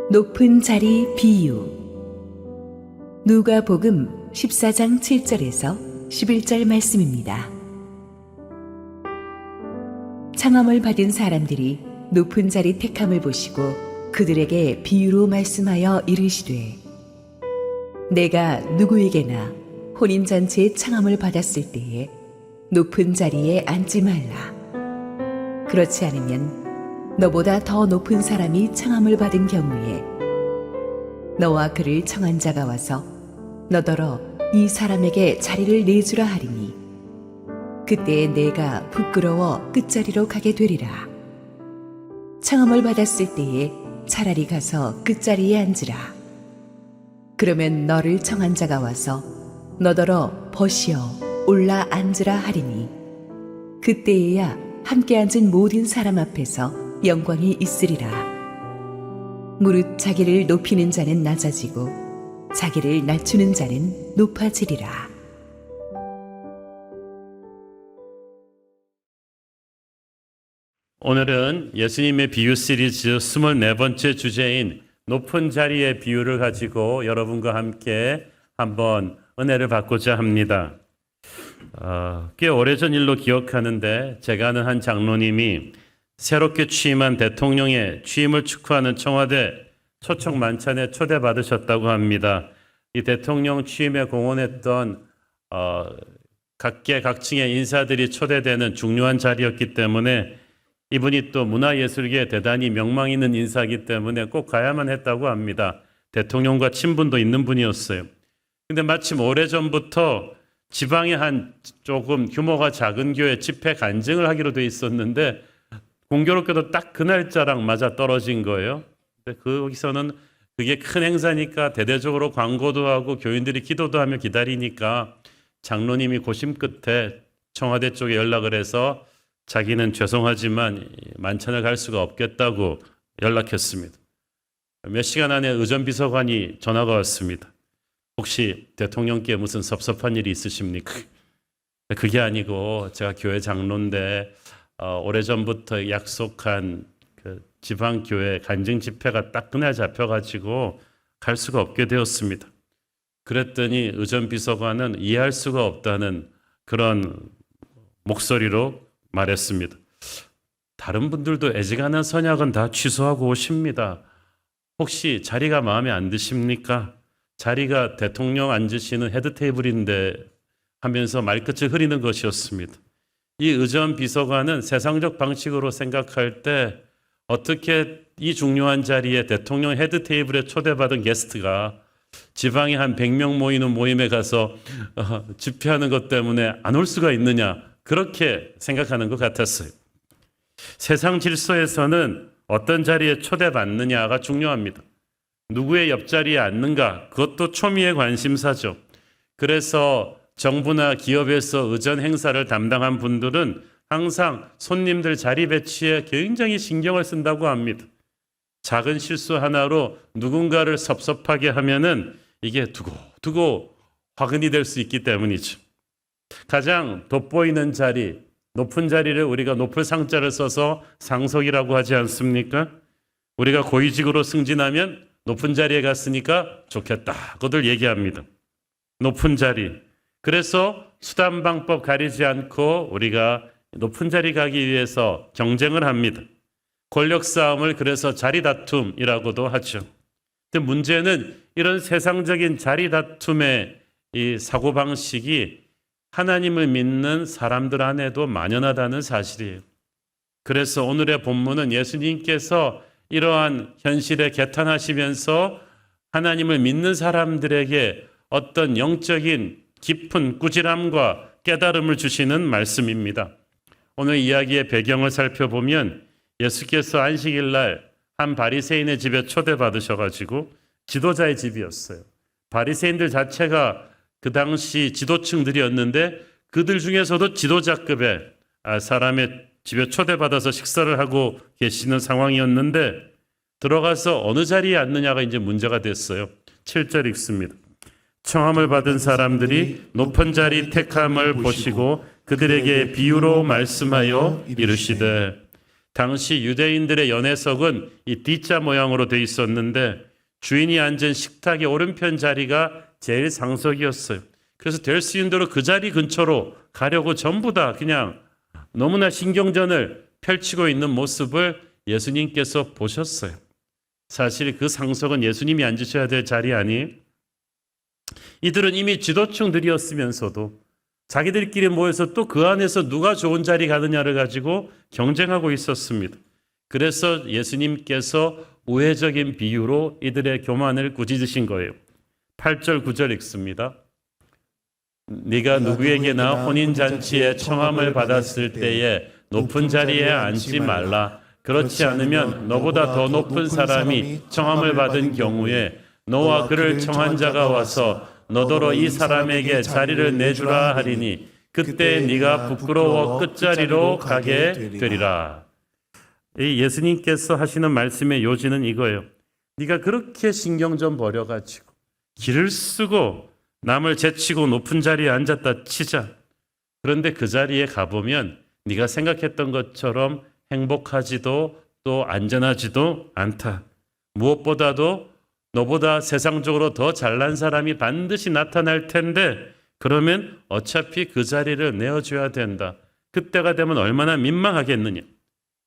높은 자리 비유. 누가복음 14장 7절에서 11절 말씀입니다. 청함을 받은 사람들이 높은 자리 택함을 보시고 그들에게 비유로 말씀하여 이르시되, 내가 누구에게나 혼인잔치에 청함을 받았을 때에 높은 자리에 앉지 말라. 그렇지 않으면 너보다 더 높은 사람이 청함을 받은 경우에 너와 그를 청한 자가 와서 너더러 이 사람에게 자리를 내주라 하리니 그때에 내가 부끄러워 끝자리로 가게 되리라. 청함을 받았을 때에 차라리 가서 끝자리에 앉으라. 그러면 너를 청한 자가 와서 너더러 벗이어 올라 앉으라 하리니 그때에야 함께 앉은 모든 사람 앞에서 영광이 있으리라. 무릇 자기를 높이는 자는 낮아지고 자기를 낮추는 자는 높아지리라. 오늘은 예수님의 비유 시리즈 24번째 주제인 높은 자리의 비유를 가지고 여러분과 함께 한번 은혜를 받고자 합니다. 꽤 오래전 일로 기억하는데 제가 아는 한 장로님이 새롭게 취임한 대통령의 취임을 축하하는 청와대 초청 만찬에 초대받으셨다고 합니다. 이 대통령 취임에 공헌했던 각계각층의 인사들이 초대되는 중요한 자리였기 때문에 이분이 또 문화예술계에 대단히 명망 있는 인사이기 때문에 꼭 가야만 했다고 합니다. 대통령과 친분도 있는 분이었어요. 근데 마침 오래전부터 지방의 한 조금 규모가 작은 교회 집회 간증을 하기로 돼 있었는데 공교롭게도 딱 그 날짜랑 맞아 떨어진 거예요. 근데 거기서는 그게 큰 행사니까 대대적으로 광고도 하고 교인들이 기도도 하며 기다리니까 장로님이 고심 끝에 청와대 쪽에 연락을 해서 자기는 죄송하지만 만찬을 갈 수가 없겠다고 연락했습니다. 몇 시간 안에 의전비서관이 전화가 왔습니다. 혹시 대통령께 무슨 섭섭한 일이 있으십니까? 그게 아니고 제가 교회 장로인데 오래전부터 약속한 그 지방교회 간증 집회가 딱 그날 잡혀가지고 갈 수가 없게 되었습니다. 그랬더니 의전비서관은 이해할 수가 없다는 그런 목소리로 말했습니다. 다른 분들도 애지간한 선약은 다 취소하고 오십니다. 혹시 자리가 마음에 안 드십니까? 자리가 대통령 앉으시는 헤드 테이블인데 하면서 말끝을 흐리는 것이었습니다. 이 의전 비서관은 세상적 방식으로 생각할 때 어떻게 이 중요한 자리에 대통령 헤드 테이블에 초대받은 게스트가 지방에 한 100명 모이는 모임에 가서 집회하는 것 때문에 안 올 수가 있느냐, 그렇게 생각하는 것 같았어요. 세상 질서에서는 어떤 자리에 초대받느냐가 중요합니다. 누구의 옆자리에 앉는가, 그것도 초미의 관심사죠. 그래서 정부나 기업에서 의전 행사를 담당한 분들은 항상 손님들 자리 배치에 굉장히 신경을 쓴다고 합니다. 작은 실수 하나로 누군가를 섭섭하게 하면은 이게 두고 화근이 될 수 있기 때문이죠. 가장 돋보이는 자리, 높은 자리를 우리가 높을 상자를 써서 상속이라고 하지 않습니까? 우리가 고위직으로 승진하면 높은 자리에 갔으니까 좋겠다, 그들 얘기합니다. 높은 자리. 그래서 수단 방법 가리지 않고 우리가 높은 자리 가기 위해서 경쟁을 합니다. 권력 싸움을 그래서 자리 다툼이라고도 하죠. 근데 문제는 이런 세상적인 자리 다툼의 이 사고방식이 하나님을 믿는 사람들 안에도 만연하다는 사실이에요. 그래서 오늘의 본문은 예수님께서 이러한 현실에 개탄하시면서 하나님을 믿는 사람들에게 어떤 영적인 깊은 꾸지람과 깨달음을 주시는 말씀입니다. 오늘 이야기의 배경을 살펴보면 예수께서 안식일 날 한 바리새인의 집에 초대받으셔가지고, 지도자의 집이었어요. 바리새인들 자체가 그 당시 지도층들이었는데 그들 중에서도 지도자급의 사람의 집에 초대받아서 식사를 하고 계시는 상황이었는데 들어가서 어느 자리에 앉느냐가 이제 문제가 됐어요. 7절 읽습니다. 청함을 받은 사람들이 높은 자리 택함을 보시고 그들에게 비유로 말씀하여 이르시되, 당시 유대인들의 연회석은 이 D자 모양으로 돼 있었는데 주인이 앉은 식탁의 오른편 자리가 제일 상석이었어요. 그래서 될 수 있는 대로 그 자리 근처로 가려고 전부 다 그냥 너무나 신경전을 펼치고 있는 모습을 예수님께서 보셨어요. 사실 그 상석은 예수님이 앉으셔야 될 자리 아니에요? 이들은 이미 지도층들이었으면서도 자기들끼리 모여서 또 그 안에서 누가 좋은 자리 가느냐를 가지고 경쟁하고 있었습니다. 그래서 예수님께서 우회적인 비유로 이들의 교만을 꾸짖으신 거예요. 8절 9절 읽습니다. 네가 누구에게나 혼인잔치에 청함을 받았을 때에 높은 자리에 앉지 말라. 그렇지 않으면 너보다 더 높은 사람이 청함을 받은 경우에 너와 그를 청한 자가 와서 너더러 이 사람에게 자리를 내주라 하리니 그때 네가 부끄러워 끝자리로 가게 되리라. 이 예수님께서 하시는 말씀의 요지는 이거예요. 네가 그렇게 신경 좀 버려가지고 길을 쓰고 남을 제치고 높은 자리에 앉았다 치자. 그런데 그 자리에 가보면 네가 생각했던 것처럼 행복하지도 또 안전하지도 않다. 무엇보다도 너보다 세상적으로 더 잘난 사람이 반드시 나타날 텐데 그러면 어차피 그 자리를 내어줘야 된다. 그때가 되면 얼마나 민망하겠느냐.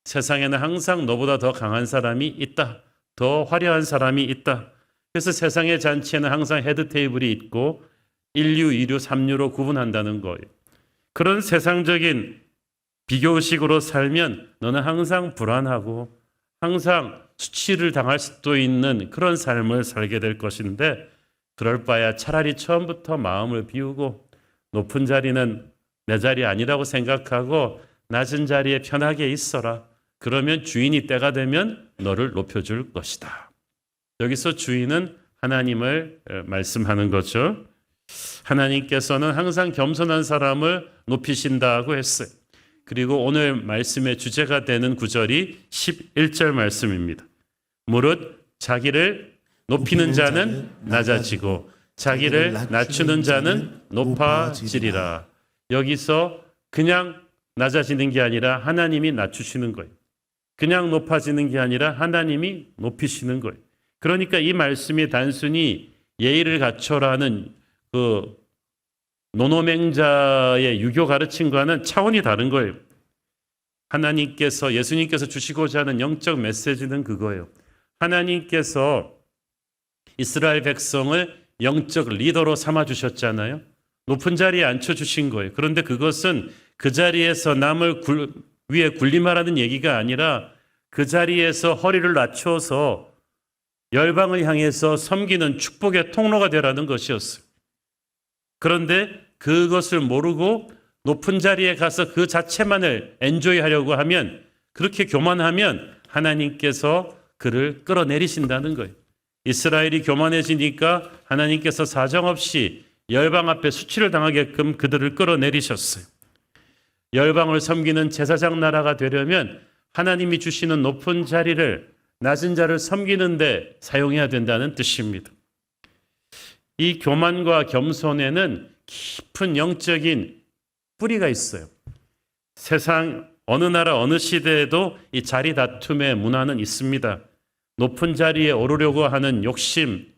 세상에는 항상 너보다 더 강한 사람이 있다. 더 화려한 사람이 있다. 그래서 세상의 잔치에는 항상 헤드 테이블이 있고 1류, 2류, 3류로 구분한다는 거예요. 그런 세상적인 비교식으로 살면 너는 항상 불안하고 항상 수치를 당할 수도 있는 그런 삶을 살게 될 것인데 그럴 바야 차라리 처음부터 마음을 비우고 높은 자리는 내 자리 아니라고 생각하고 낮은 자리에 편하게 있어라. 그러면 주인이 때가 되면 너를 높여줄 것이다. 여기서 주인은 하나님을 말씀하는 거죠. 하나님께서는 항상 겸손한 사람을 높이신다고 했어요. 그리고 오늘 말씀의 주제가 되는 구절이 11절 말씀입니다. 무릇 자기를 높이는 자는 낮아지고 자기를 낮추는 자는 높아지리라. 여기서 그냥 낮아지는 게 아니라 하나님이 낮추시는 거예요. 그냥 높아지는 게 아니라 하나님이 높이시는 거예요. 그러니까 이 말씀이 단순히 예의를 갖춰라는 그 노노맹자의 유교 가르침과는 차원이 다른 거예요. 하나님께서 예수님께서 주시고자 하는 영적 메시지는 그거예요. 하나님께서 이스라엘 백성을 영적 리더로 삼아 주셨잖아요. 높은 자리에 앉혀 주신 거예요. 그런데 그것은 그 자리에서 남을 위에 군림하라는 얘기가 아니라 그 자리에서 허리를 낮춰서 열방을 향해서 섬기는 축복의 통로가 되라는 것이었어요. 그런데 그것을 모르고 높은 자리에 가서 그 자체만을 엔조이하려고 하면, 그렇게 교만하면 하나님께서 그를 끌어내리신다는 거예요. 이스라엘이 교만해지니까 하나님께서 사정없이 열방 앞에 수치를 당하게끔 그들을 끌어내리셨어요. 열방을 섬기는 제사장 나라가 되려면 하나님이 주시는 높은 자리를 낮은 자를 섬기는 데 사용해야 된다는 뜻입니다. 이 교만과 겸손에는 깊은 영적인 뿌리가 있어요. 세상 어느 나라 어느 시대에도 이 자리 다툼의 문화는 있습니다. 높은 자리에 오르려고 하는 욕심,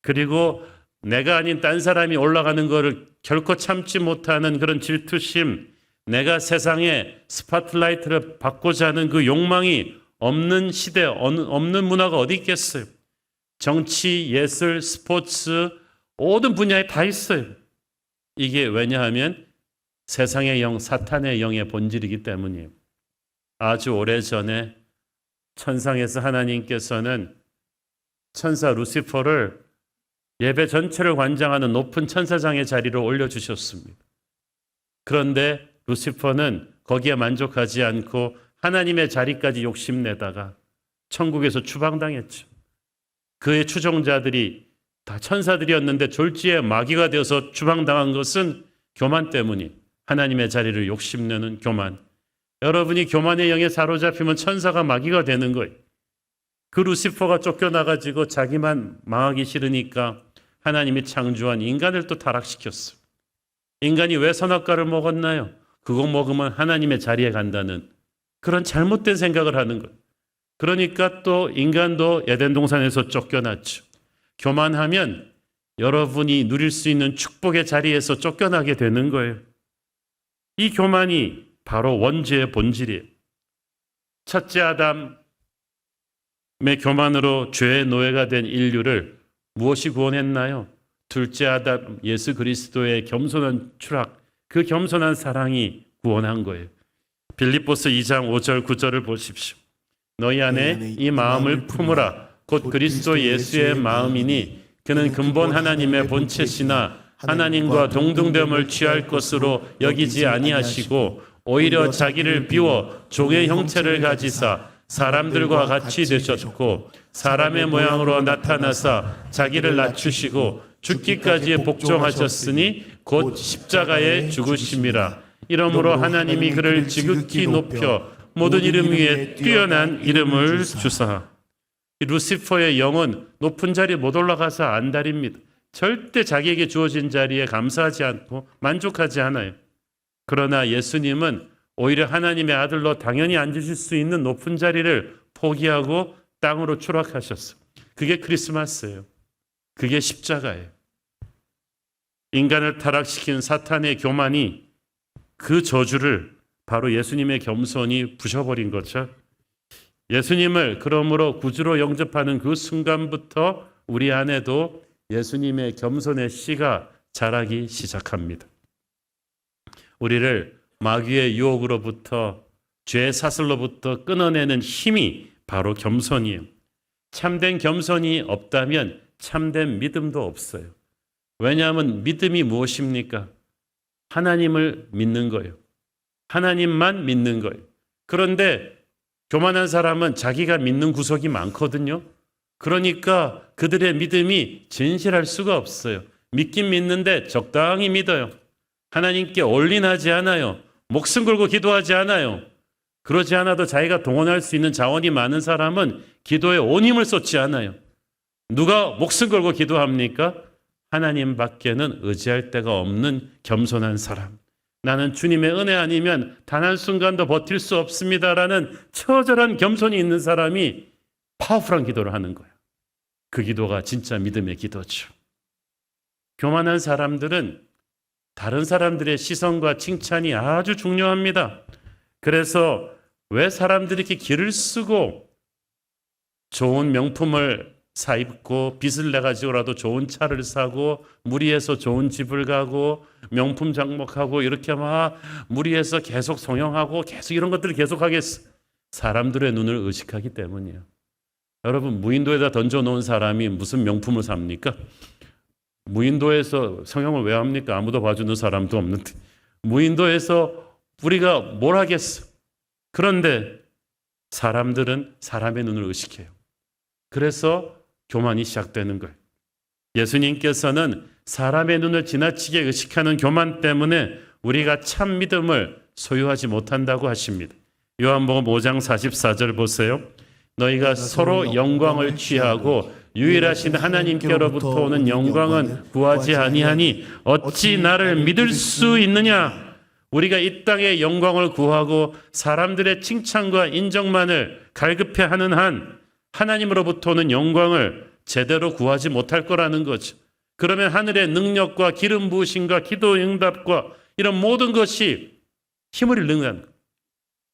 그리고 내가 아닌 딴 사람이 올라가는 것을 결코 참지 못하는 그런 질투심, 내가 세상에 스포트라이트를 받고자 하는 그 욕망이 없는 시대, 없는 문화가 어디 있겠어요. 정치, 예술, 스포츠 모든 분야에 다 있어요. 이게 왜냐하면 세상의 영, 사탄의 영의 본질이기 때문이에요. 아주 오래전에 천상에서 하나님께서는 천사 루시퍼를 예배 전체를 관장하는 높은 천사장의 자리로 올려주셨습니다. 그런데 루시퍼는 거기에 만족하지 않고 하나님의 자리까지 욕심내다가 천국에서 추방당했죠. 그의 추종자들이 다 천사들이었는데 졸지에 마귀가 되어서 추방당한 것은 교만 때문이, 하나님의 자리를 욕심내는 교만. 여러분이 교만의 영에 사로잡히면 천사가 마귀가 되는 거예요. 그 루시퍼가 쫓겨나가지고 자기만 망하기 싫으니까 하나님이 창조한 인간을 또 타락시켰어요. 인간이 왜 선악과를 먹었나요? 그거 먹으면 하나님의 자리에 간다는 그런 잘못된 생각을 하는 거예요. 그러니까 또 인간도 에덴 동산에서 쫓겨났죠. 교만하면 여러분이 누릴 수 있는 축복의 자리에서 쫓겨나게 되는 거예요. 이 교만이 바로 원죄의 본질이에요. 첫째 아담의 교만으로 죄의 노예가 된 인류를 무엇이 구원했나요? 둘째 아담 예수 그리스도의 겸손한 추락, 그 겸손한 사랑이 구원한 거예요. 빌립보서 2장 5절 9절을 보십시오. 너희 안에 이 마음을 품으라. 곧 그리스도 예수의 마음이니 그는 근본 하나님의 본체시나 하나님과 동등됨을 취할 것으로 여기지 아니하시고 오히려 자기를 비워 종의 형체를 가지사 사람들과 같이 되셨고 사람의 모양으로 나타나사 자기를 낮추시고 죽기까지 복종하셨으니 곧 십자가에 죽으심이라. 이러므로 하나님이 그를 지극히 높여 모든 이름 위에 뛰어난 이름을 주사. 루시퍼의 영은 높은 자리에 못 올라가서 안달입니다. 절대 자기에게 주어진 자리에 감사하지 않고 만족하지 않아요. 그러나 예수님은 오히려 하나님의 아들로 당연히 앉으실 수 있는 높은 자리를 포기하고 땅으로 추락하셨어요. 그게 크리스마스예요. 그게 십자가예요. 인간을 타락시킨 사탄의 교만이 그 저주를 바로 예수님의 겸손이 부셔버린 거죠. 예수님을 그러므로 구주로 영접하는 그 순간부터 우리 안에도 예수님의 겸손의 씨가 자라기 시작합니다. 우리를 마귀의 유혹으로부터 죄의 사슬로부터 끊어내는 힘이 바로 겸손이에요. 참된 겸손이 없다면 참된 믿음도 없어요. 왜냐하면 믿음이 무엇입니까? 하나님을 믿는 거예요. 하나님만 믿는 거예요. 그런데 교만한 사람은 자기가 믿는 구석이 많거든요. 그러니까 그들의 믿음이 진실할 수가 없어요. 믿긴 믿는데 적당히 믿어요. 하나님께 올인하지 않아요. 목숨 걸고 기도하지 않아요. 그러지 않아도 자기가 동원할 수 있는 자원이 많은 사람은 기도에 온 힘을 쏟지 않아요. 누가 목숨 걸고 기도합니까? 하나님밖에는 의지할 데가 없는 겸손한 사람. 나는 주님의 은혜 아니면 단 한순간도 버틸 수 없습니다라는 처절한 겸손이 있는 사람이 파워풀한 기도를 하는 거예요. 그 기도가 진짜 믿음의 기도죠. 교만한 사람들은 다른 사람들의 시선과 칭찬이 아주 중요합니다. 그래서 왜 사람들이 이렇게 기를 쓰고 좋은 명품을 사입고 빚을 내가지고라도 좋은 차를 사고 무리해서 좋은 집을 가고 명품 장목하고 이렇게 막 무리해서 계속 성형하고 계속 이런 것들을 계속하겠어. 사람들의 눈을 의식하기 때문이에요. 여러분, 무인도에다 던져놓은 사람이 무슨 명품을 삽니까? 무인도에서 성형을 왜 합니까? 아무도 봐주는 사람도 없는데. 무인도에서 우리가 뭘 하겠어? 그런데 사람들은 사람의 눈을 의식해요. 그래서 교만이 시작되는 거예요. 예수님께서는 사람의 눈을 지나치게 의식하는 교만 때문에 우리가 참 믿음을 소유하지 못한다고 하십니다. 요한복음 5장 44절 보세요. 너희가 서로 영광을 취하고 유일하신 하나님께로부터 오는 영광은 구하지 아니하니 어찌 나를 믿을 수 있느냐? 우리가 이 땅의 영광을 구하고 사람들의 칭찬과 인정만을 갈급해 하는 한 하나님으로부터 오는 영광을 제대로 구하지 못할 거라는 거죠. 그러면 하늘의 능력과 기름 부으심과 기도 응답과 이런 모든 것이 힘을 잃는 거예요.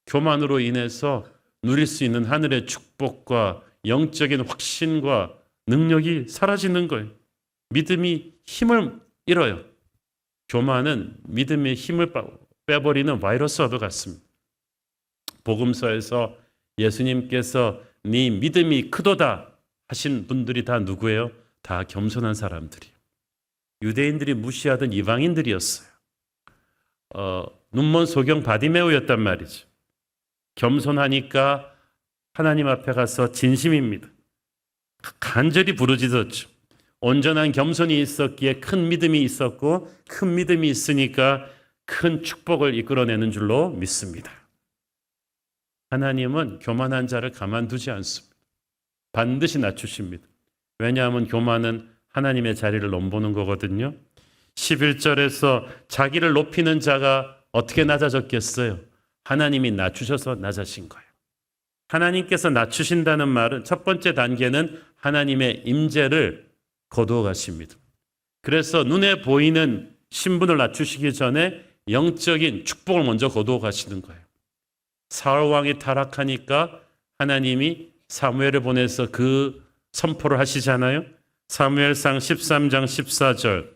교만으로 인해서 누릴 수 있는 하늘의 축복과 영적인 확신과 능력이 사라지는 거예요. 믿음이 힘을 잃어요. 교만은 믿음의 힘을 빼버리는 바이러스와도 같습니다. 복음서에서 예수님께서 네 믿음이 크도다 하신 분들이 다 누구예요? 다 겸손한 사람들이에요. 유대인들이 무시하던 이방인들이었어요. 눈먼 소경 바디메오였단 말이죠. 겸손하니까 하나님 앞에 가서 진심입니다. 간절히 부르짖었죠. 온전한 겸손이 있었기에 큰 믿음이 있었고 큰 믿음이 있으니까 큰 축복을 이끌어내는 줄로 믿습니다. 하나님은 교만한 자를 가만두지 않습니다. 반드시 낮추십니다. 왜냐하면 교만은 하나님의 자리를 넘보는 거거든요. 11절에서 자기를 높이는 자가 어떻게 낮아졌겠어요? 하나님이 낮추셔서 낮아진 거예요. 하나님께서 낮추신다는 말은 첫 번째 단계는 하나님의 임재를 거두어 가십니다. 그래서 눈에 보이는 신분을 낮추시기 전에 영적인 축복을 먼저 거두어 가시는 거예요. 사울 왕이 타락하니까 하나님이 사무엘을 보내서 그 선포를 하시잖아요. 사무엘상 13장 14절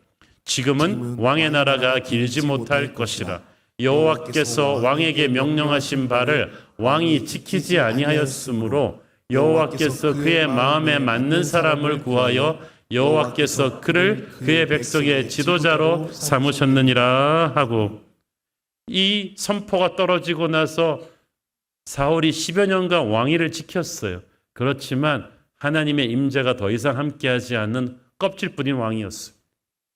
지금은 왕의 나라가 길지 못할 것이라 여호와께서 왕에게 명령하신 바를 왕이 지키지 아니하였으므로 여호와께서 그의 마음에 맞는 사람을 구하여 여호와께서 그를 그의 백성의 지도자로 삼으셨느니라 하고, 이 선포가 떨어지고 나서 사울이 10여 년간 왕위를 지켰어요. 그렇지만 하나님의 임재가 더 이상 함께하지 않는 껍질뿐인 왕이었어요.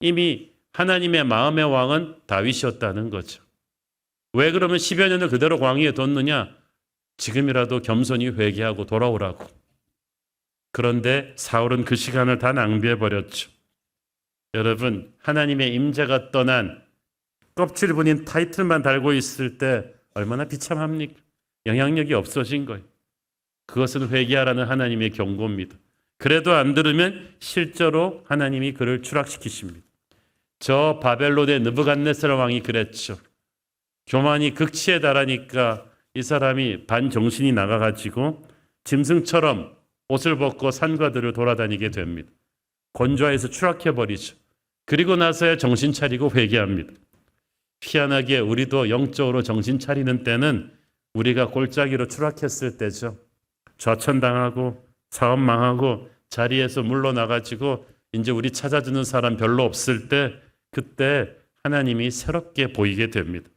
이미 하나님의 마음의 왕은 다윗이었다는 거죠. 왜 그러면 10여 년을 그대로 왕위에 뒀느냐? 지금이라도 겸손히 회개하고 돌아오라고. 그런데 사울은 그 시간을 다 낭비해버렸죠. 여러분, 하나님의 임재가 떠난 껍질뿐인 타이틀만 달고 있을 때 얼마나 비참합니까? 영향력이 없어진 거예요. 그것은 회개하라는 하나님의 경고입니다. 그래도 안 들으면 실제로 하나님이 그를 추락시키십니다. 저 바벨론의 느부갓네살 왕이 그랬죠. 교만이 극치에 달하니까 이 사람이 반정신이 나가가지고 짐승처럼 옷을 벗고 산과들을 돌아다니게 됩니다. 건조해서 추락해버리죠. 그리고 나서야 정신 차리고 회개합니다. 희한하게 우리도 영적으로 정신 차리는 때는 우리가 골짜기로 추락했을 때죠. 좌천당하고 사업 망하고 자리에서 물러나가지고 이제 우리 찾아주는 사람 별로 없을 때, 그때 하나님이 새롭게 보이게 됩니다.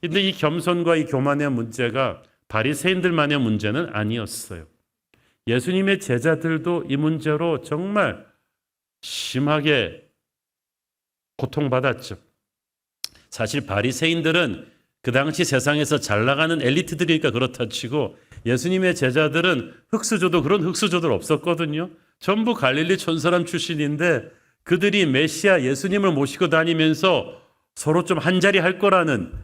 근데 이 겸손과 이 교만의 문제가 바리새인들만의 문제는 아니었어요. 예수님의 제자들도 이 문제로 정말 심하게 고통받았죠. 사실 바리새인들은 그 당시 세상에서 잘 나가는 엘리트들이니까 그렇다 치고, 예수님의 제자들은 흑수저도 그런 흑수저들 없었거든요. 전부 갈릴리 촌사람 출신인데 그들이 메시아 예수님을 모시고 다니면서 서로 좀 한자리 할 거라는,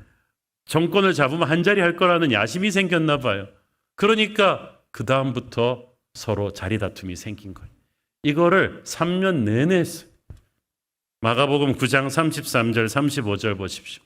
정권을 잡으면 한자리 할 거라는 야심이 생겼나 봐요. 그러니까 그 다음부터 서로 자리 다툼이 생긴 거예요. 이거를 3년 내내 했어요. 마가복음 9장 33절 35절 보십시오.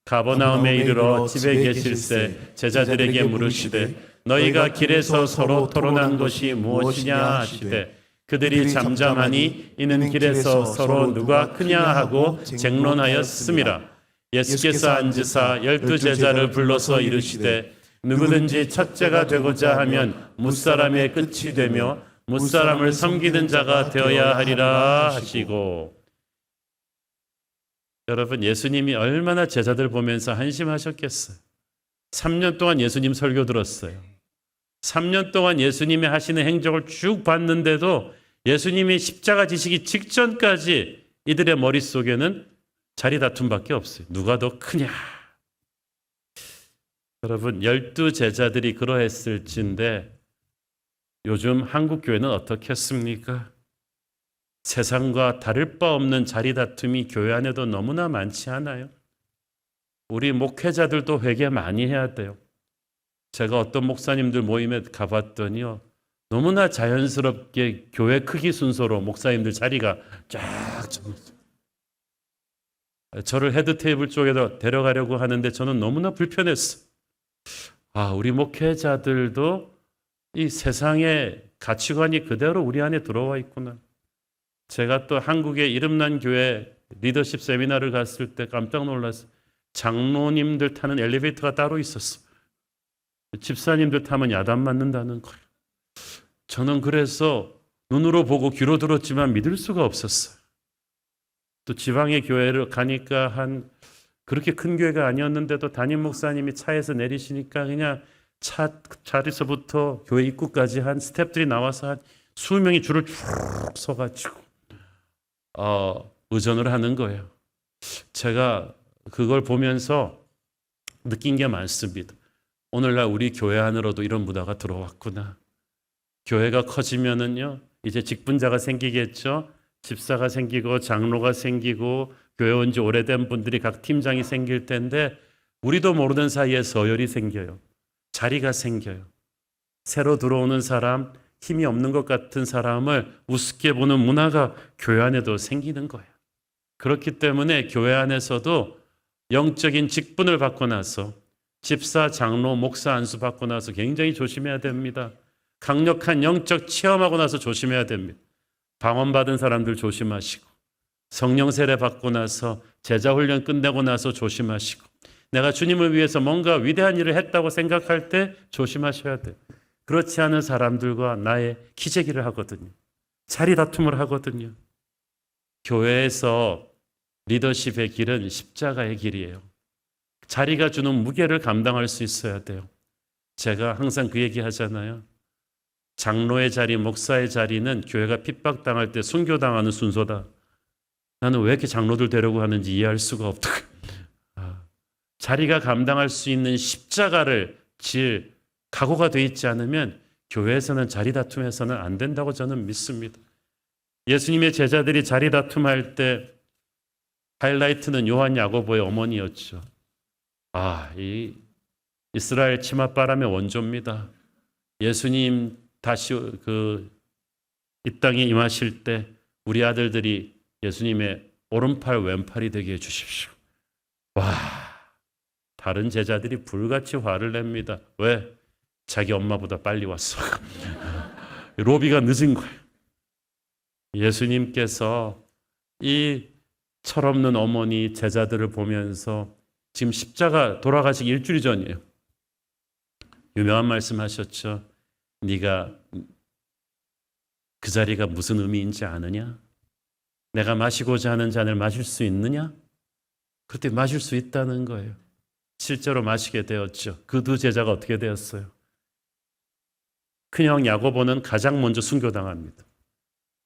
가버나움에 이르러 집에 계실새 제자들에게 물으시되 너희가 길에서 서로 토론한 것이 무엇이냐 하시되 그들이 잠잠하니 이는 길에서 서로 누가 크냐 하고 쟁론하였음이라. 예수께서 앉으사 12 제자를 불러서 이르시되 누구든지 첫째가 되고자 하면 무사람의 끝이 되며 무사람을 섬기는 자가 되어야 하리라 하시고. 여러분, 예수님이 얼마나 제자들 보면서 한심하셨겠어요. 3년 동안 예수님 설교 들었어요. 3년 동안 예수님이 하시는 행적을 쭉 봤는데도 예수님이 십자가 지시기 직전까지 이들의 머릿속에는 자리 다툼밖에 없어요. 누가 더 크냐. 여러분, 12 제자들이 그러했을진데 요즘 한국 교회는 어떻겠습니까? 세상과 다를 바 없는 자리 다툼이 교회 안에도 너무나 많지 않아요? 우리 목회자들도 회개 많이 해야 돼요. 제가 어떤 목사님들 모임에 가봤더니요, 너무나 자연스럽게 교회 크기 순서로 목사님들 자리가 쫙 정해져. 저를 헤드 테이블 쪽에 데려가려고 하는데 저는 너무나 불편했어요. 우리 목회자들도 이 세상의 가치관이 그대로 우리 안에 들어와 있구나. 제가 또 한국의 이름난 교회 리더십 세미나를 갔을 때 깜짝 놀랐어요. 장로님들 타는 엘리베이터가 따로 있었어. 집사님들 타면 야단 맞는다는 거예요. 저는 그래서 눈으로 보고 귀로 들었지만 믿을 수가 없었어요. 또 지방의 교회를 가니까 그렇게 큰 교회가 아니었는데도 담임 목사님이 차에서 내리시니까 그냥 자리서부터 교회 입구까지 한 스태프들이 나와서 한 수명이 줄을 쭉 서가지고 의전을 하는 거예요. 제가 그걸 보면서 느낀 게 많습니다. 오늘날 우리 교회 안으로도 이런 문화가 들어왔구나. 교회가 커지면은요, 이제 직분자가 생기겠죠. 집사가 생기고 장로가 생기고 교회 온 지 오래된 분들이 각 팀장이 생길 텐데 우리도 모르는 사이에 서열이 생겨요. 자리가 생겨요. 새로 들어오는 사람, 힘이 없는 것 같은 사람을 우습게 보는 문화가 교회 안에도 생기는 거예요. 그렇기 때문에 교회 안에서도 영적인 직분을 받고 나서 집사, 장로, 목사 안수 받고 나서 굉장히 조심해야 됩니다. 강력한 영적 체험하고 나서 조심해야 됩니다. 방언받은 사람들 조심하시고, 성령 세례 받고 나서 제자 훈련 끝내고 나서 조심하시고, 내가 주님을 위해서 뭔가 위대한 일을 했다고 생각할 때 조심하셔야 돼요. 그렇지 않은 사람들과 나의 기재기를 하거든요. 자리 다툼을 하거든요. 교회에서 리더십의 길은 십자가의 길이에요. 자리가 주는 무게를 감당할 수 있어야 돼요. 제가 항상 그 얘기 하잖아요. 장로의 자리, 목사의 자리는 교회가 핍박당할 때 순교당하는 순서다. 나는 왜 이렇게 장로들 되려고 하는지 이해할 수가 없다. 자리가 감당할 수 있는 십자가를 질 각오가 돼 있지 않으면 교회에서는 자리 다툼해서는 안 된다고 저는 믿습니다. 예수님의 제자들이 자리 다툼할 때 하이라이트는 요한 야고보의 어머니였죠. 이 이스라엘 치맛바람의 원조입니다. 예수님 다시 이 땅에 임하실 때 우리 아들들이 예수님의 오른팔 왼팔이 되게 해주십시오. 다른 제자들이 불같이 화를 냅니다. 왜? 자기 엄마보다 빨리 왔어. 로비가 늦은 거예요. 예수님께서 이 철없는 어머니 제자들을 보면서 지금 십자가 돌아가시기 일주일 전이에요. 유명한 말씀 하셨죠. 네가 그 자리가 무슨 의미인지 아느냐? 내가 마시고자 하는 잔을 마실 수 있느냐? 그때 마실 수 있다는 거예요. 실제로 마시게 되었죠. 그 두 제자가 어떻게 되었어요? 큰형 야고보는 가장 먼저 순교당합니다.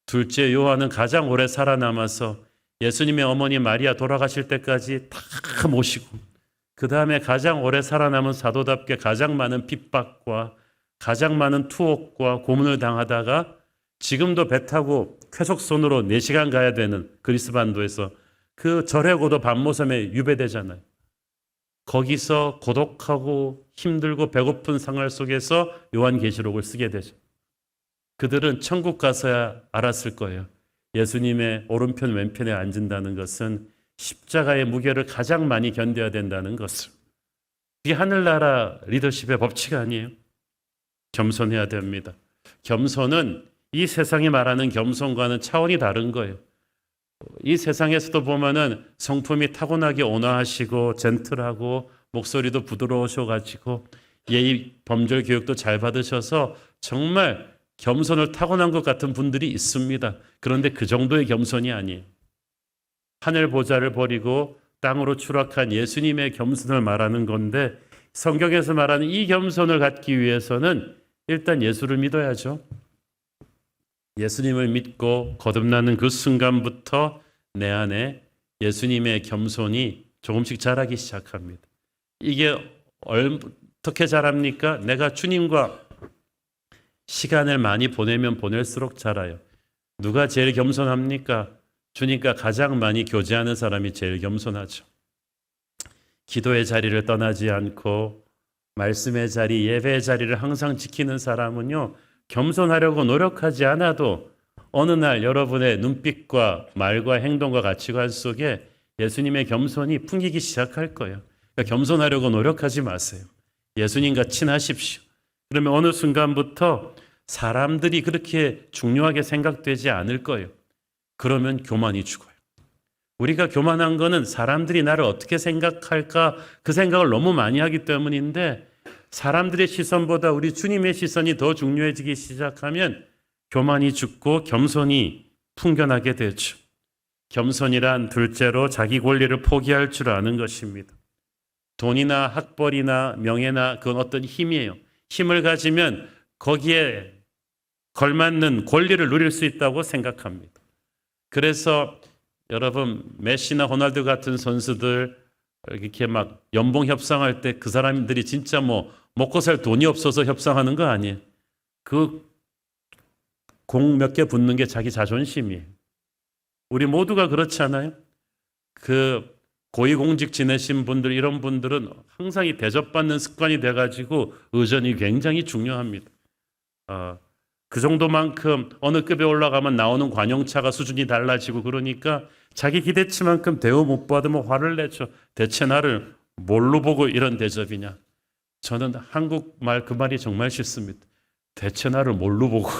둘째 요한은 가장 오래 살아남아서 예수님의 어머니 마리아 돌아가실 때까지 다 모시고, 그 다음에 가장 오래 살아남은 사도답게 가장 많은 핍박과 가장 많은 투옥과 고문을 당하다가 지금도 배 타고 쾌속선으로 4시간 가야 되는 그리스 반도에서 그 절의 고도 반모섬에 유배되잖아요. 거기서 고독하고 힘들고 배고픈 생활 속에서 요한계시록을 쓰게 되죠. 그들은 천국 가서야 알았을 거예요. 예수님의 오른편 왼편에 앉는다는 것은 십자가의 무게를 가장 많이 견뎌야 된다는 것을. 이게 하늘나라 리더십의 법칙 아니에요. 겸손해야 됩니다. 겸손은 이 세상이 말하는 겸손과는 차원이 다른 거예요. 이 세상에서도 보면은 성품이 타고나게 온화하시고 젠틀하고 목소리도 부드러우셔가지고 예의 범절 교육도 잘 받으셔서 정말 겸손을 타고난 것 같은 분들이 있습니다. 그런데 그 정도의 겸손이 아니에요. 하늘 보좌를 버리고 땅으로 추락한 예수님의 겸손을 말하는 건데, 성경에서 말하는 이 겸손을 갖기 위해서는 일단 예수를 믿어야죠. 예수님을 믿고 거듭나는 그 순간부터 내 안에 예수님의 겸손이 조금씩 자라기 시작합니다. 이게 어떻게 자랍니까? 내가 주님과 시간을 많이 보내면 보낼수록 자라요. 누가 제일 겸손합니까? 주님과 가장 많이 교제하는 사람이 제일 겸손하죠. 기도의 자리를 떠나지 않고 말씀의 자리, 예배의 자리를 항상 지키는 사람은요, 겸손하려고 노력하지 않아도 어느 날 여러분의 눈빛과 말과 행동과 가치관 속에 예수님의 겸손이 풍기기 시작할 거예요. 그러니까 겸손하려고 노력하지 마세요. 예수님과 친하십시오. 그러면 어느 순간부터 사람들이 그렇게 중요하게 생각되지 않을 거예요. 그러면 교만이 죽어요. 우리가 교만한 거는 사람들이 나를 어떻게 생각할까 그 생각을 너무 많이 하기 때문인데, 사람들의 시선보다 우리 주님의 시선이 더 중요해지기 시작하면 교만이 죽고 겸손이 풍겨나게 되죠. 겸손이란 둘째로 자기 권리를 포기할 줄 아는 것입니다. 돈이나 학벌이나 명예나 그건 어떤 힘이에요. 힘을 가지면 거기에 걸맞는 권리를 누릴 수 있다고 생각합니다. 그래서 여러분, 메시나 호날두 같은 선수들 이렇게 막 연봉 협상할 때 그 사람들이 진짜 뭐 먹고 살 돈이 없어서 협상하는 거 아니에요. 그 공 몇 개 붙는 게 자기 자존심이에요. 우리 모두가 그렇지 않아요? 그 고위공직 지내신 분들, 이런 분들은 항상 이 대접받는 습관이 돼가지고 의전이 굉장히 중요합니다. 그 정도만큼 어느 급에 올라가면 나오는 관용차가 수준이 달라지고 그러니까 자기 기대치만큼 대우 못 받으면 화를 내죠. 대체 나를 뭘로 보고 이런 대접이냐. 저는 한국말 그 말이 정말 싫습니다. 대체 나를 뭘로 보고.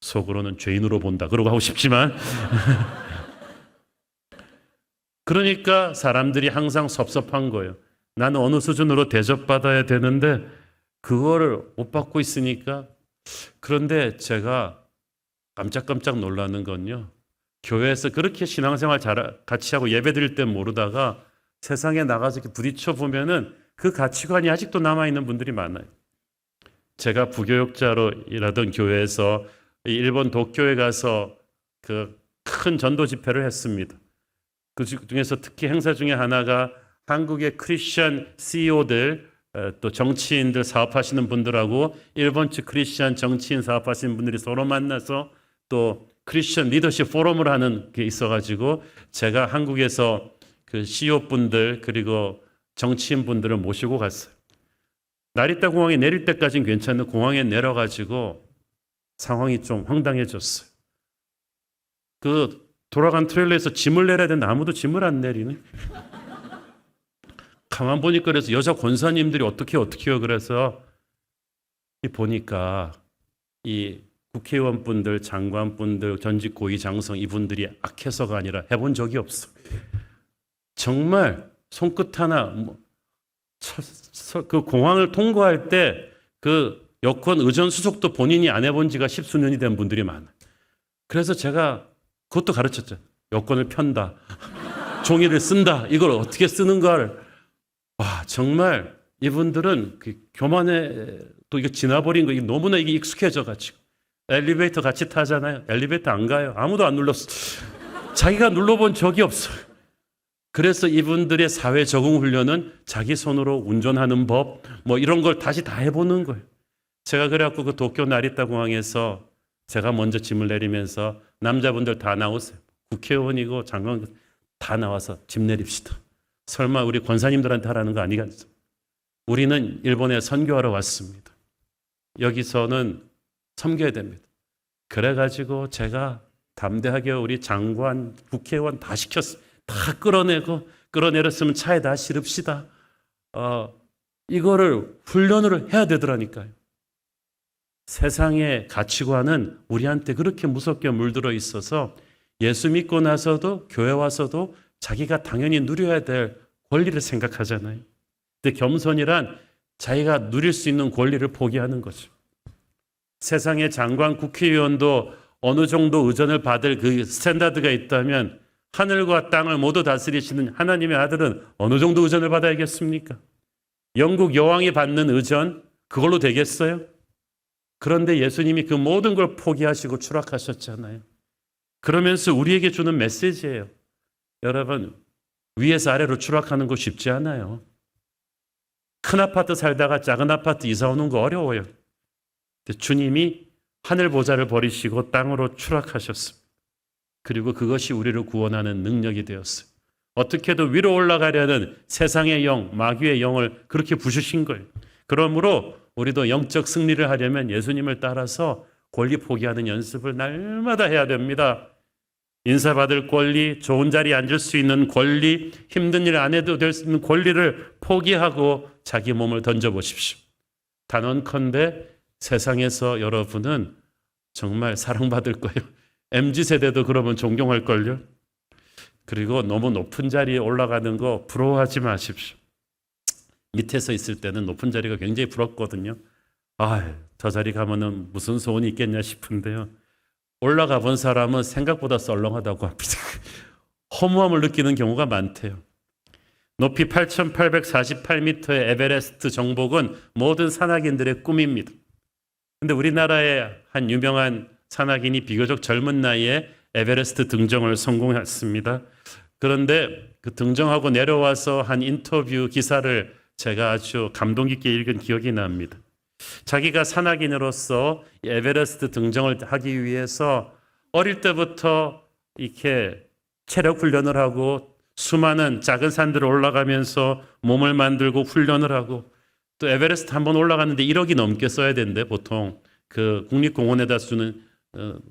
속으로는 죄인으로 본다 그러고 하고 싶지만 그러니까 사람들이 항상 섭섭한 거예요. 나는 어느 수준으로 대접받아야 되는데 그거를 못 받고 있으니까. 그런데 제가 깜짝깜짝 놀라는 건요, 교회에서 그렇게 신앙생활 같이 하고 예배드릴 때 모르다가 세상에 나가서 이렇게 부딪혀 보면은 그 가치관이 아직도 남아있는 분들이 많아요. 제가 부교육자로 일하던 교회에서 일본 도쿄에 가서 그 큰 전도 집회를 했습니다. 그 중에서 특히 행사 중에 하나가 한국의 크리스천 CEO들, 또 정치인들, 사업하시는 분들하고 일본 측 크리스천 정치인 사업하시는 분들이 서로 만나서 또 크리스천 리더십 포럼을 하는 게 있어가지고 제가 한국에서 그 CEO 분들 그리고 정치인 분들을 모시고 갔어요. 나리타 공항에 내릴 때까지는 괜찮은데 공항에 내려가지고 상황이 좀 황당해졌어요. 그 돌아간 트레일러에서 짐을 내려야 되는데 아무도 짐을 안 내리네. 가만 보니까 그래서 여자 권사님들이 어떻게요 그래서 보니까 이 국회의원분들, 장관분들, 전직 고위 장성 이분들이 악해서가 아니라 해본 적이 없어. 정말 손끝 하나 그 공항을 통과할 때 그 여권 의전 수속도 본인이 안 해본 지가 십수년이 된 분들이 많아요. 그래서 제가 그것도 가르쳤죠. 여권을 편다. 종이를 쓴다. 이걸 어떻게 쓰는가를. 와, 정말 이분들은 그 교만에 또 이거 지나버린 거, 너무나 이게 익숙해져가지고. 엘리베이터 같이 타잖아요. 엘리베이터 안 가요. 아무도 안 눌렀어. 자기가 눌러본 적이 없어요. 그래서 이분들의 사회 적응 훈련은 자기 손으로 운전하는 법, 뭐 이런 걸 다시 다 해보는 거예요. 제가 그래갖고 그 도쿄 나리타 공항에서 제가 먼저 짐을 내리면서 남자분들 다 나오세요. 국회의원이고 장관 다 나와서 짐 내립시다. 설마 우리 권사님들한테 하라는 거 아니겠죠? 우리는 일본에 선교하러 왔습니다. 여기서는 섬겨야 됩니다. 그래가지고 제가 담대하게 우리 장관, 국회의원 다 시켰어요. 다 끌어내렸으면 차에 다 실읍시다. 이거를 훈련을 해야 되더라니까요. 세상의 가치관은 우리한테 그렇게 무섭게 물들어 있어서 예수 믿고 나서도 교회 와서도 자기가 당연히 누려야 될 권리를 생각하잖아요. 근데 겸손이란 자기가 누릴 수 있는 권리를 포기하는 거죠. 세상의 장관, 국회의원도 어느 정도 의전을 받을 그 스탠다드가 있다면 하늘과 땅을 모두 다스리시는 하나님의 아들은 어느 정도 의전을 받아야겠습니까? 영국 여왕이 받는 의전, 그걸로 되겠어요? 그런데 예수님이 그 모든 걸 포기하시고 추락하셨잖아요. 그러면서 우리에게 주는 메시지예요. 여러분, 위에서 아래로 추락하는 거 쉽지 않아요. 큰 아파트 살다가 작은 아파트 이사 오는 거 어려워요. 근데 주님이 하늘 보좌를 버리시고 땅으로 추락하셨습니다. 그리고 그것이 우리를 구원하는 능력이 되었어요. 어떻게든 위로 올라가려는 세상의 영, 마귀의 영을 그렇게 부수신 거예요. 그러므로 우리도 영적 승리를 하려면 예수님을 따라서 권리 포기하는 연습을 날마다 해야 됩니다. 인사받을 권리, 좋은 자리에 앉을 수 있는 권리, 힘든 일 안 해도 될 수 있는 권리를 포기하고 자기 몸을 던져보십시오. 단언컨대 세상에서 여러분은 정말 사랑받을 거예요. MZ세대도 그러면 존경할걸요. 그리고 너무 높은 자리에 올라가는 거 부러워하지 마십시오. 밑에서 있을 때는 높은 자리가 굉장히 부럽거든요. 저 자리 가면은 무슨 소원이 있겠냐 싶은데요. 올라가 본 사람은 생각보다 썰렁하다고 합니다. 허무함을 느끼는 경우가 많대요. 높이 8,848m의 에베레스트 정복은 모든 산악인들의 꿈입니다. 근데 우리나라의 한 유명한 산악인이 비교적 젊은 나이에 에베레스트 등정을 성공했습니다. 그런데 그 등정하고 내려와서 한 인터뷰 기사를 제가 아주 감동 깊게 읽은 기억이 납니다. 자기가 산악인으로서 에베레스트 등정을 하기 위해서 어릴 때부터 이렇게 체력 훈련을 하고 수많은 작은 산들을 올라가면서 몸을 만들고 훈련을 하고 또 에베레스트 한번 올라갔는데 1억이 넘게 써야 되는데 보통 그 국립공원에다 주는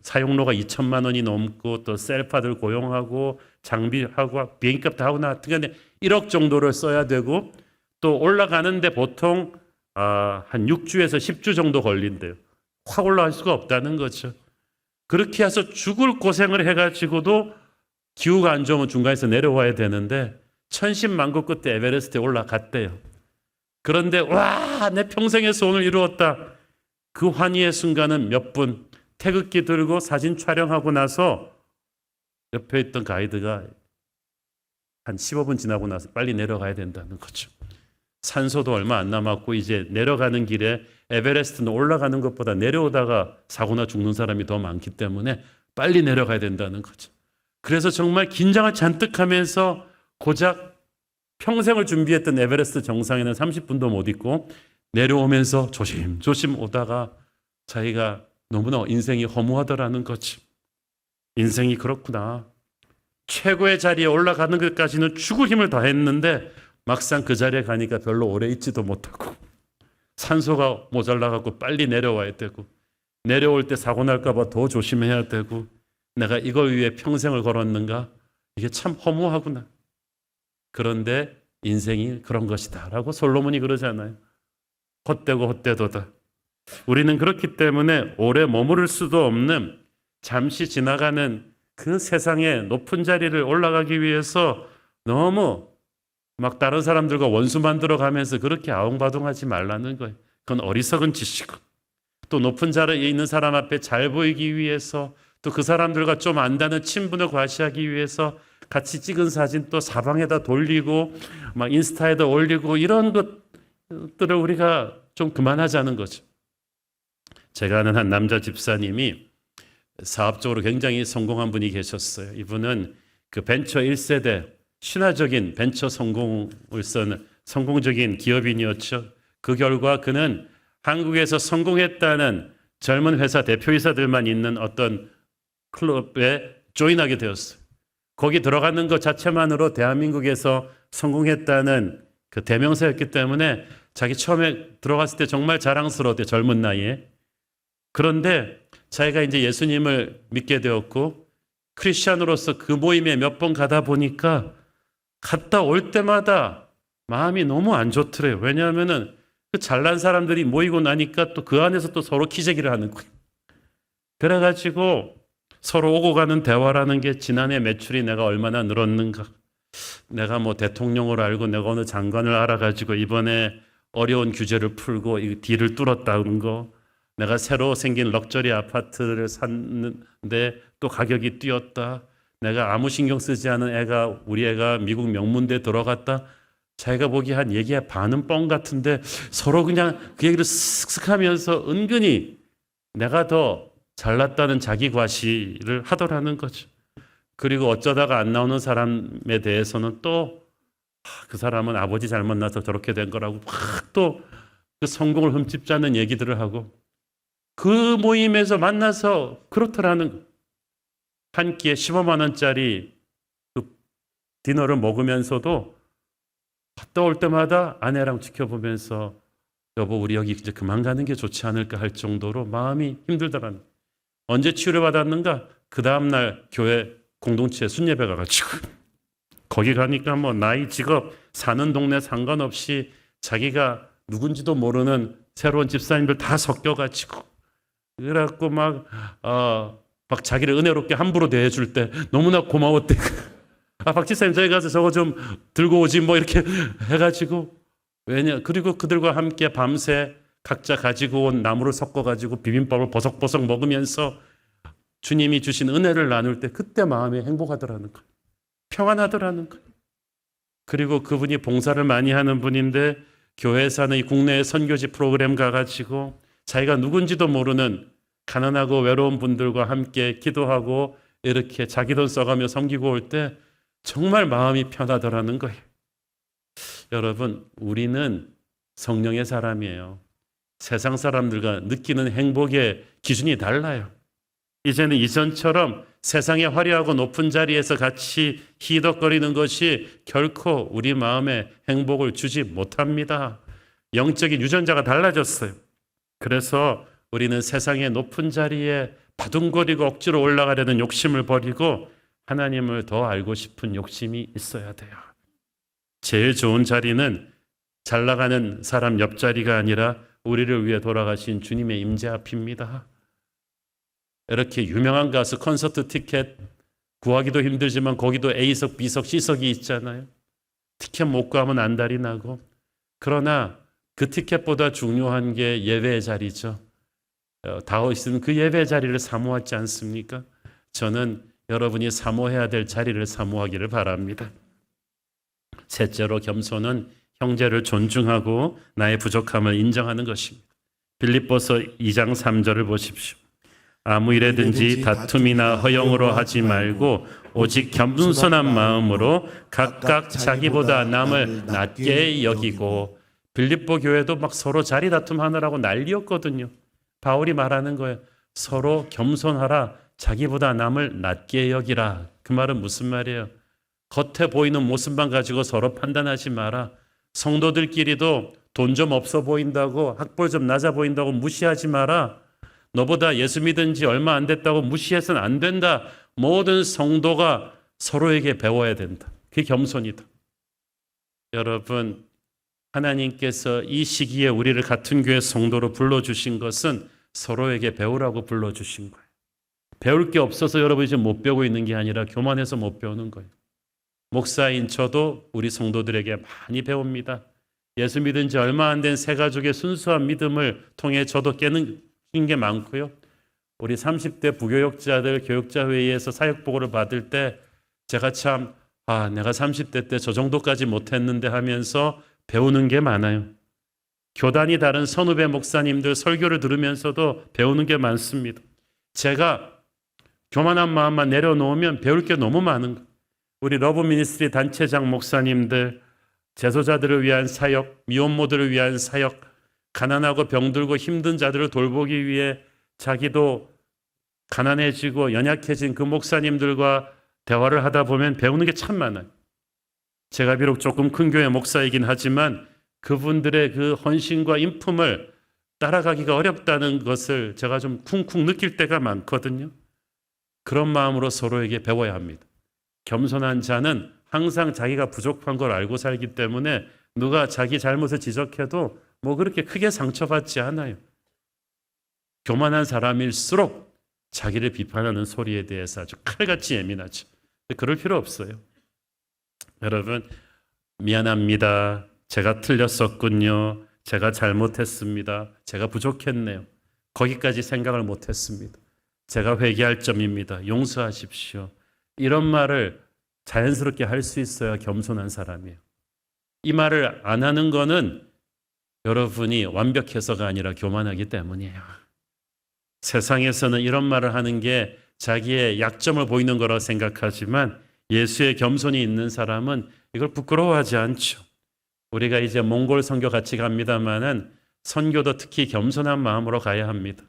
사용료가 2천만 원이 넘고 또 셀파들 고용하고 장비하고 비행값 다 하고 나 하여튼 1억 정도를 써야 되고 또 올라가는데 보통 한 6주에서 10주 정도 걸린대요. 확 올라갈 수가 없다는 거죠. 그렇게 해서 죽을 고생을 해가지고도 기후가 안 좋으면 중간에서 내려와야 되는데 천신만고 끝에 에베레스트에 올라갔대요. 그런데 와, 내 평생의 소원을 이루었다. 그 환희의 순간은 몇 분 태극기 들고 사진 촬영하고 나서 옆에 있던 가이드가 한 15분 지나고 나서 빨리 내려가야 된다는 거죠. 산소도 얼마 안 남았고 이제 내려가는 길에 에베레스트는 올라가는 것보다 내려오다가 사고나 죽는 사람이 더 많기 때문에 빨리 내려가야 된다는 거죠. 그래서 정말 긴장을 잔뜩 하면서 고작 평생을 준비했던 에베레스트 정상에는 30분도 못 있고 내려오면서 조심조심 오다가 자기가 너무나 인생이 허무하더라는 거죠. 인생이 그렇구나. 최고의 자리에 올라가는 것까지는 죽을 힘을 다했는데 막상 그 자리에 가니까 별로 오래 있지도 못하고 산소가 모자라갖고 빨리 내려와야 되고 내려올 때 사고 날까 봐 더 조심해야 되고 내가 이걸 위해 평생을 걸었는가? 이게 참 허무하구나. 그런데 인생이 그런 것이다 라고 솔로몬이 그러잖아요. 헛되고 헛되도다. 우리는 그렇기 때문에 오래 머무를 수도 없는 잠시 지나가는 그 세상의 높은 자리를 올라가기 위해서 너무 막 다른 사람들과 원수 만들어 가면서 그렇게 아웅바둥하지 말라는 거예요. 그건 어리석은 짓이고 또 높은 자리에 있는 사람 앞에 잘 보이기 위해서 또 그 사람들과 좀 안다는 친분을 과시하기 위해서 같이 찍은 사진 또 사방에다 돌리고 막 인스타에다 올리고 이런 것들을 우리가 좀 그만하자는 거죠. 제가 아는 한 남자 집사님이 사업적으로 굉장히 성공한 분이 계셨어요. 이분은 그 벤처 1세대 신화적인 벤처 성공을 쓴 성공적인 기업인이었죠. 그 결과 그는 한국에서 성공했다는 젊은 회사 대표이사들만 있는 어떤 클럽에 조인하게 되었어요. 거기 들어가는 것 자체만으로 대한민국에서 성공했다는 그 대명사였기 때문에 자기 처음에 들어갔을 때 정말 자랑스러웠대요. 젊은 나이에. 그런데 자기가 이제 예수님을 믿게 되었고 크리스찬으로서 그 모임에 몇 번 가다 보니까 갔다 올 때마다 마음이 너무 안 좋더래요. 왜냐하면은 그 잘난 사람들이 모이고 나니까 또 그 안에서 또 서로 기재기를 하는 거예요. 그래가지고 서로 오고 가는 대화라는 게 지난해 매출이 내가 얼마나 늘었는가. 내가 뭐 대통령을 알고 내가 어느 장관을 알아가지고 이번에 어려운 규제를 풀고 이 딜을 뚫었다는 거. 내가 새로 생긴 럭셔리 아파트를 샀는데 또 가격이 뛰었다. 내가 아무 신경 쓰지 않은 애가 우리 애가 미국 명문대 들어갔다. 자기가 보기에 한 얘기의 반은 뻥 같은데 서로 그냥 그 얘기를 쓱쓱 하면서 은근히 내가 더 잘났다는 자기 과시를 하더라는 거죠. 그리고 어쩌다가 안 나오는 사람에 대해서는 또 그 사람은 아버지 잘못 나서 저렇게 된 거라고 막 또 그 성공을 흠집지 않는 얘기들을 하고 그 모임에서 만나서 그렇더라는 한 끼에 15만 원짜리 그 디너를 먹으면서도 갔다 올 때마다 아내랑 지켜보면서 여보 우리 여기 이제 그만 가는 게 좋지 않을까 할 정도로 마음이 힘들더라는. 언제 치유를 받았는가? 그 다음날 교회 공동체에 순례배 가가지고 거기 가니까 뭐 나이 직업 사는 동네 상관없이 자기가 누군지도 모르는 새로운 집사님들 다 섞여가지고 그래갖고 막 자기를 은혜롭게 함부로 대해줄 때 너무나 고마웠대. 박 집사님 저희 가서 저거 좀 들고 오지 뭐 이렇게 해가지고 그리고 그들과 함께 밤새 각자 가지고 온 나무를 섞어가지고 비빔밥을 버석버석 먹으면서 주님이 주신 은혜를 나눌 때 그때 마음이 행복하더라는 거예요. 평안하더라는 거예요. 그리고 그분이 봉사를 많이 하는 분인데 교회에서 하는 이 국내 선교지 프로그램 가가지고 자기가 누군지도 모르는 가난하고 외로운 분들과 함께 기도하고 이렇게 자기 돈 써가며 섬기고 올 때 정말 마음이 편하더라는 거예요. 여러분, 우리는 성령의 사람이에요. 세상 사람들과 느끼는 행복의 기준이 달라요. 이제는 이전처럼 세상의 화려하고 높은 자리에서 같이 희덕거리는 것이 결코 우리 마음에 행복을 주지 못합니다. 영적인 유전자가 달라졌어요. 그래서 우리는 세상의 높은 자리에 바둥거리고 억지로 올라가려는 욕심을 버리고 하나님을 더 알고 싶은 욕심이 있어야 돼요. 제일 좋은 자리는 잘 나가는 사람 옆자리가 아니라 우리를 위해 돌아가신 주님의 임재 앞입니다. 이렇게 유명한 가수 콘서트 티켓 구하기도 힘들지만 거기도 A석, B석, C석이 있잖아요. 티켓 못 구하면 안달이 나고. 그러나 그 티켓보다 중요한 게 예배의 자리죠. 다윗은 그 예배의 자리를 사모하지 않습니까? 저는 여러분이 사모해야 될 자리를 사모하기를 바랍니다. 셋째로 겸손은 형제를 존중하고 나의 부족함을 인정하는 것입니다. 빌립보서 2장 3절을 보십시오. 아무 일에든지 다툼이나 허영으로 하지 말고 오직 겸손한 마음으로 각각 자기보다 남을 낮게 여기고. 빌립보 교회도 막 서로 자리 다툼하느라고 난리였거든요. 바울이 말하는 거예요. 서로 겸손하라. 자기보다 남을 낮게 여기라. 그 말은 무슨 말이에요? 겉에 보이는 모습만 가지고 서로 판단하지 마라. 성도들끼리도 돈 좀 없어 보인다고, 학벌 좀 낮아 보인다고 무시하지 마라. 너보다 예수 믿은 지 얼마 안 됐다고 무시해서는 안 된다. 모든 성도가 서로에게 배워야 된다. 그게 겸손이다. 여러분, 하나님께서 이 시기에 우리를 같은 교회 성도로 불러주신 것은 서로에게 배우라고 불러주신 거예요. 배울 게 없어서 여러분이 지금 못 배우고 있는 게 아니라 교만해서 못 배우는 거예요. 목사인 저도 우리 성도들에게 많이 배웁니다. 예수 믿은 지 얼마 안 된 새 가족의 순수한 믿음을 통해 저도 깨는 게 많고요. 우리 30대 부교역자들 교역자회의에서 사역보고를 받을 때 제가 참 내가 30대 때 저 정도까지 못했는데 하면서 배우는 게 많아요. 교단이 다른 선후배 목사님들 설교를 들으면서도 배우는 게 많습니다. 제가 교만한 마음만 내려놓으면 배울 게 너무 많은 거예요. 우리 러브미니스트리 단체장 목사님들, 재소자들을 위한 사역, 미혼모들을 위한 사역, 가난하고 병들고 힘든 자들을 돌보기 위해 자기도 가난해지고 연약해진 그 목사님들과 대화를 하다 보면 배우는 게 참 많아요. 제가 비록 조금 큰 교회 목사이긴 하지만 그분들의 그 헌신과 인품을 따라가기가 어렵다는 것을 제가 좀 쿵쿵 느낄 때가 많거든요. 그런 마음으로 서로에게 배워야 합니다. 겸손한 자는 항상 자기가 부족한 걸 알고 살기 때문에 누가 자기 잘못을 지적해도 뭐 그렇게 크게 상처받지 않아요. 교만한 사람일수록 자기를 비판하는 소리에 대해서 아주 칼같이 예민하죠. 그럴 필요 없어요. 여러분, 미안합니다. 제가 틀렸었군요. 제가 잘못했습니다. 제가 부족했네요. 거기까지 생각을 못했습니다. 제가 회개할 점입니다. 용서하십시오. 이런 말을 자연스럽게 할 수 있어야 겸손한 사람이에요. 이 말을 안 하는 거는 여러분이 완벽해서가 아니라 교만하기 때문이에요. 세상에서는 이런 말을 하는 게 자기의 약점을 보이는 거라고 생각하지만 예수의 겸손이 있는 사람은 이걸 부끄러워하지 않죠. 우리가 이제 몽골 선교 같이 갑니다마는 선교도 특히 겸손한 마음으로 가야 합니다.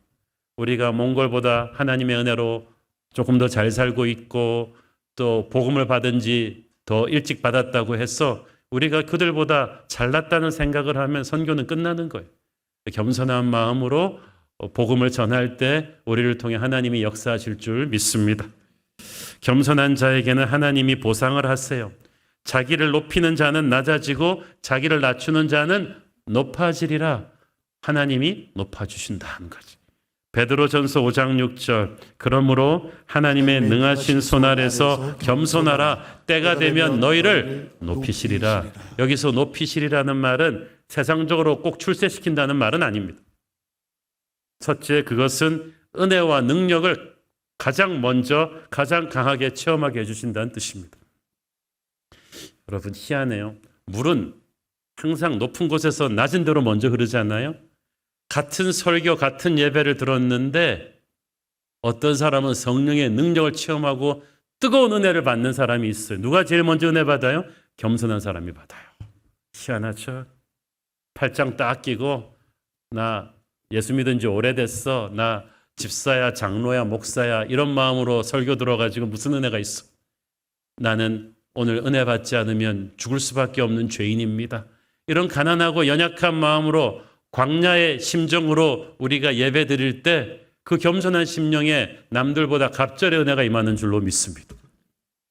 우리가 몽골보다 하나님의 은혜로 조금 더 잘 살고 있고 또 복음을 받은 지 더 일찍 받았다고 해서 우리가 그들보다 잘났다는 생각을 하면 선교는 끝나는 거예요. 겸손한 마음으로 복음을 전할 때 우리를 통해 하나님이 역사하실 줄 믿습니다. 겸손한 자에게는 하나님이 보상을 하세요. 자기를 높이는 자는 낮아지고 자기를 낮추는 자는 높아지리라. 하나님이 높아주신다는 거지. 베드로전서 5장 6절 그러므로 하나님의 능하신 손 아래서 겸손하라. 때가 되면 너희를 높이시리라. 여기서 높이시리라는 말은 세상적으로 꼭 출세시킨다는 말은 아닙니다. 첫째, 그것은 은혜와 능력을 가장 먼저 가장 강하게 체험하게 해주신다는 뜻입니다. 여러분, 희한해요. 물은 항상 높은 곳에서 낮은 데로 먼저 흐르잖아요. 같은 설교, 같은 예배를 들었는데 어떤 사람은 성령의 능력을 체험하고 뜨거운 은혜를 받는 사람이 있어요. 누가 제일 먼저 은혜 받아요? 겸손한 사람이 받아요. 희한하죠? 팔짱 딱 끼고 나 예수 믿은 지 오래됐어. 나 집사야, 장로야, 목사야 이런 마음으로 설교 들어가지고 무슨 은혜가 있어? 나는 오늘 은혜 받지 않으면 죽을 수밖에 없는 죄인입니다. 이런 가난하고 연약한 마음으로 광야의 심정으로 우리가 예배 드릴 때 그 겸손한 심령에 남들보다 갑절의 은혜가 임하는 줄로 믿습니다.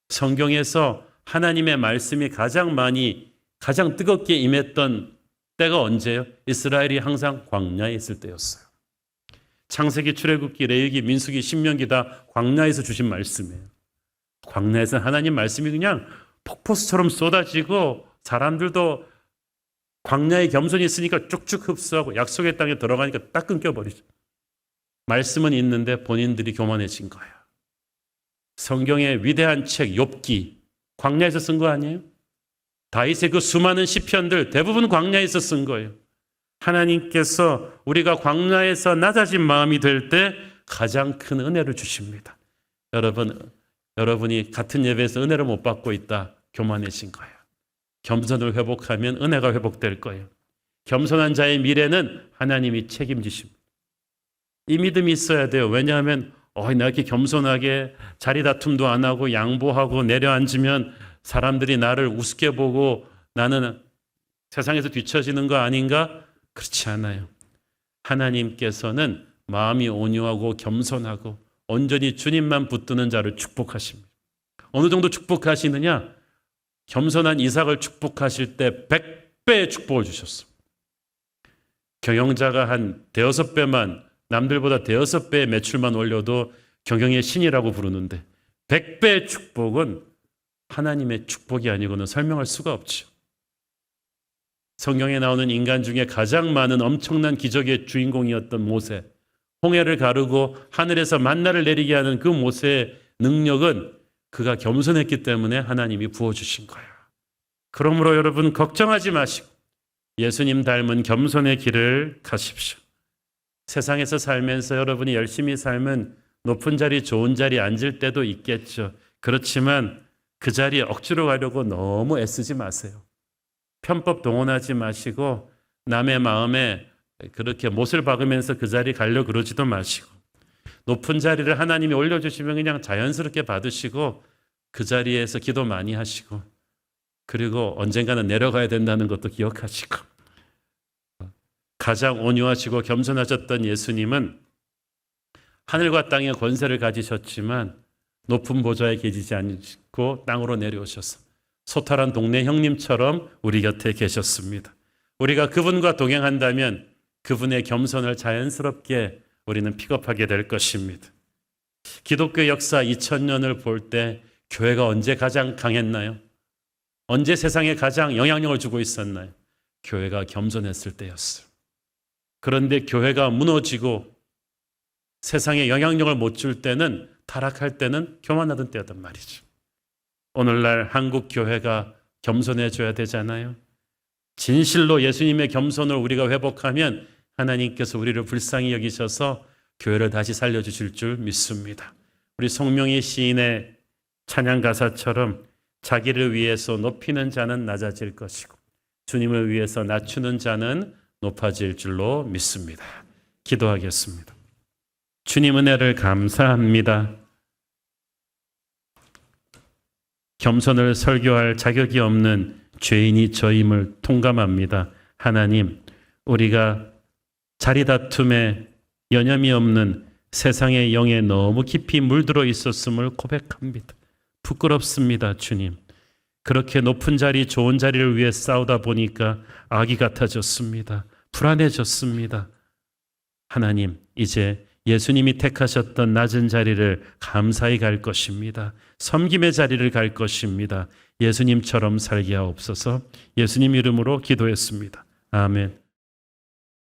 성경에서 하나님의 말씀이 가장 뜨겁게 임했던 때가 언제예요? 이스라엘이 항상 광야에 있을 때였어요. 창세기, 출애굽기, 레위기, 민수기, 신명기 다 광야에서 주신 말씀이에요. 광야에서 하나님 말씀이 그냥 폭포수처럼 쏟아지고 사람들도 광야에 겸손이 있으니까 쭉쭉 흡수하고 약속의 땅에 들어가니까 딱 끊겨버리죠. 말씀은 있는데 본인들이 교만해진 거예요. 성경의 위대한 책 욥기 광야에서 쓴 거 아니에요? 다윗의 그 수많은 시편들 대부분 광야에서 쓴 거예요. 하나님께서 우리가 광야에서 낮아진 마음이 될 때 가장 큰 은혜를 주십니다. 여러분이 같은 예배에서 은혜를 못 받고 있다. 교만해진 거예요. 겸손을 회복하면 은혜가 회복될 거예요. 겸손한 자의 미래는 하나님이 책임지십니다. 이 믿음이 있어야 돼요. 왜냐하면 나 이렇게 겸손하게 자리 다툼도 안 하고 양보하고 내려앉으면 사람들이 나를 우습게 보고 나는 세상에서 뒤처지는 거 아닌가? 그렇지 않아요. 하나님께서는 마음이 온유하고 겸손하고 온전히 주님만 붙드는 자를 축복하십니다. 어느 정도 축복하시느냐? 겸손한 이삭을 축복하실 때 100배의 축복을 주셨어. 경영자가 한 대여섯 배만 남들보다 대여섯 배의 매출만 올려도 경영의 신이라고 부르는데 100배의 축복은 하나님의 축복이 아니고는 설명할 수가 없죠. 성경에 나오는 인간 중에 가장 많은 엄청난 기적의 주인공이었던 모세, 홍해를 가르고 하늘에서 만나를 내리게 하는 그 모세의 능력은 그가 겸손했기 때문에 하나님이 부어주신 거예요. 그러므로 여러분 걱정하지 마시고 예수님 닮은 겸손의 길을 가십시오. 세상에서 살면서 여러분이 열심히 살면 높은 자리, 좋은 자리 앉을 때도 있겠죠. 그렇지만 그 자리에 억지로 가려고 너무 애쓰지 마세요. 편법 동원하지 마시고 남의 마음에 그렇게 못을 박으면서 그 자리 가려고 그러지도 마시고 높은 자리를 하나님이 올려주시면 그냥 자연스럽게 받으시고 그 자리에서 기도 많이 하시고 그리고 언젠가는 내려가야 된다는 것도 기억하시고 가장 온유하시고 겸손하셨던 예수님은 하늘과 땅의 권세를 가지셨지만 높은 보좌에 계시지 않고 땅으로 내려오셔서 소탈한 동네 형님처럼 우리 곁에 계셨습니다. 우리가 그분과 동행한다면 그분의 겸손을 자연스럽게 우리는 픽업하게 될 것입니다. 기독교 역사 2000년을 볼 때 교회가 언제 가장 강했나요? 언제 세상에 가장 영향력을 주고 있었나요? 교회가 겸손했을 때였어요. 그런데 교회가 무너지고 세상에 영향력을 못 줄 때는 타락할 때는 교만하던 때였단 말이죠. 오늘날 한국 교회가 겸손해져야 되잖아요. 진실로 예수님의 겸손을 우리가 회복하면 하나님께서 우리를 불쌍히 여기셔서 교회를 다시 살려주실 줄 믿습니다. 우리 송명희 시인의 찬양 가사처럼 자기를 위해서 높이는 자는 낮아질 것이고 주님을 위해서 낮추는 자는 높아질 줄로 믿습니다. 기도하겠습니다. 주님 은혜를 감사합니다. 겸손을 설교할 자격이 없는 죄인이 저임을 통감합니다. 하나님, 우리가 자리다툼에 여념이 없는 세상의 영에 너무 깊이 물들어 있었음을 고백합니다. 부끄럽습니다, 주님. 그렇게 높은 자리, 좋은 자리를 위해 싸우다 보니까 악이 같아졌습니다. 불안해졌습니다. 하나님, 이제 예수님이 택하셨던 낮은 자리를 감사히 갈 것입니다. 섬김의 자리를 갈 것입니다. 예수님처럼 살게 하옵소서. 예수님 이름으로 기도했습니다. 아멘.